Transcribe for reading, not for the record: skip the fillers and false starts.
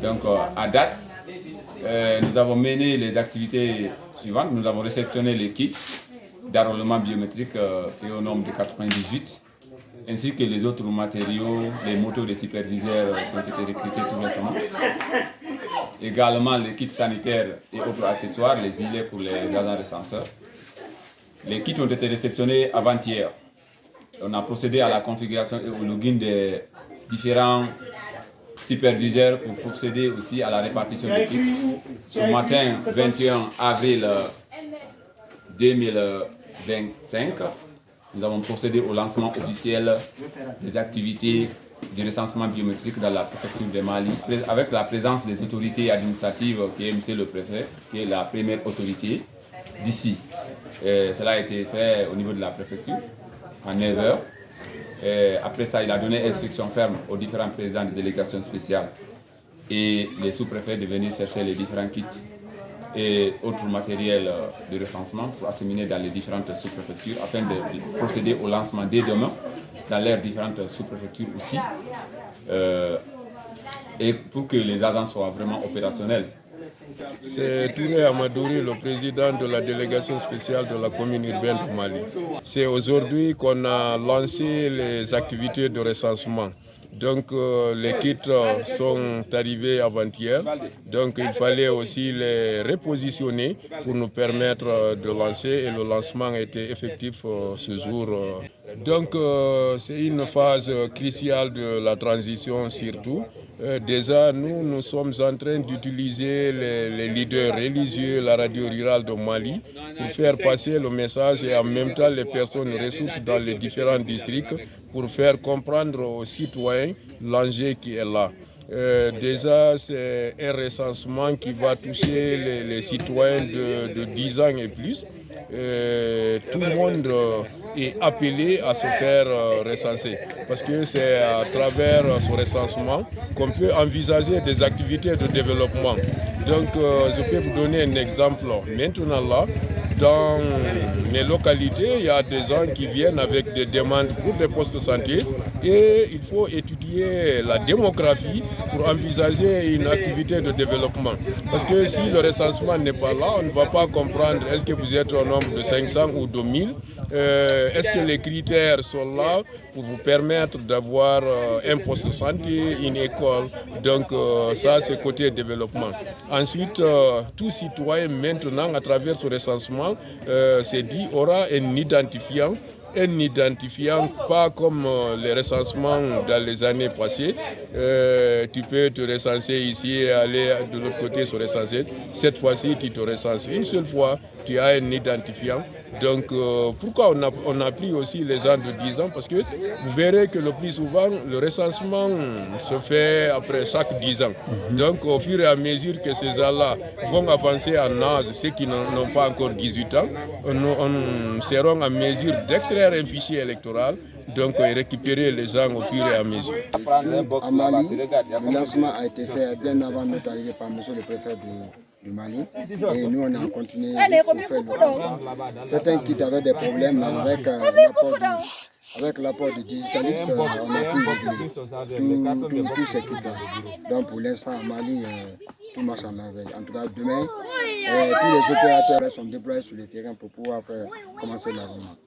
Donc à date, nous avons mené les activités suivantes. Nous avons réceptionné les kits d'enrôlement biométrique qui est au nombre de 98, ainsi que les autres matériaux, les motos des superviseurs qui ont été recrutés tout récemment. Également les kits sanitaires et autres accessoires, les gilets pour les agents recenseurs. Les kits ont été réceptionnés avant-hier. On a procédé à la configuration et au login des différents superviseurs pour procéder aussi à la répartition des kits. Ce matin, 21 avril 2025, nous avons procédé au lancement officiel des activités du recensement biométrique dans la préfecture de Mali, avec la présence des autorités administratives qui est M. le préfet, qui est la première autorité d'ici. Cela a été fait au niveau de la préfecture à 9 h. Après ça, il a donné instruction ferme aux différents présidents de délégations spéciales et les sous-préfets de venir chercher les différents kits et autres matériels de recensement pour acheminer dans les différentes sous-préfectures afin de procéder au lancement dès demain dans leurs différentes sous-préfectures aussi et pour que les agents soient vraiment opérationnels. C'est Touré Amadouri, le président de la délégation spéciale de la commune urbaine de Mali. C'est aujourd'hui qu'on a lancé les activités de recensement. Donc les kits sont arrivés avant-hier, donc il fallait aussi les repositionner pour nous permettre de lancer et le lancement a été effectif ce jour. Donc c'est une phase cruciale de la transition surtout. Déjà nous sommes en train d'utiliser les leaders religieux, la radio rurale de Mali pour faire passer le message et en même temps les personnes ressources dans les différents districts pour faire comprendre aux citoyens l'enjeu qui est là. Déjà, c'est un recensement qui va toucher les citoyens de 10 ans et plus. Tout le monde est appelé à se faire recenser parce que c'est à travers ce recensement qu'on peut envisager des activités de développement. Donc, je peux vous donner un exemple. Maintenant là, dans mes localités, il y a des gens qui viennent avec des demandes pour des postes de santé et il faut étudier la démographie pour envisager une activité de développement. Parce que si le recensement n'est pas là, on ne va pas comprendre est-ce que vous êtes au nombre de 500 ou de 1000. Est-ce que les critères sont là pour vous permettre d'avoir un poste de santé, une école. Donc ça, c'est côté développement. Ensuite, tout citoyen maintenant, à travers ce recensement, c'est dit, aura un identifiant pas comme les recensements dans les années passées. Tu peux te recenser ici et aller de l'autre côté se recenser. Cette fois-ci, tu te recenses une seule fois, tu as un identifiant. Donc pourquoi on a pris aussi les gens de 10 ans? Parce que vous verrez que le plus souvent, le recensement se fait après chaque 10 ans. Donc au fur et à mesure que ces gens-là vont avancer en âge, ceux qui n'ont pas encore 18 ans, on seront en mesure d'extraire un fichier électoral, donc récupérer les gens au fur et à mesure. À Mali, le lancement a été fait bien avant notre arrivée par M. le préfet du Mali et nous on a continué pour faire le constat. Certains kits avaient des problèmes avec l'apport du digitaliste, on a pu régler tous ces kits-là. Donc pour l'instant à Mali, tout marche à merveille. En tout cas demain, tous les opérateurs sont déployés sur le terrain pour pouvoir commencer l'enrôlement.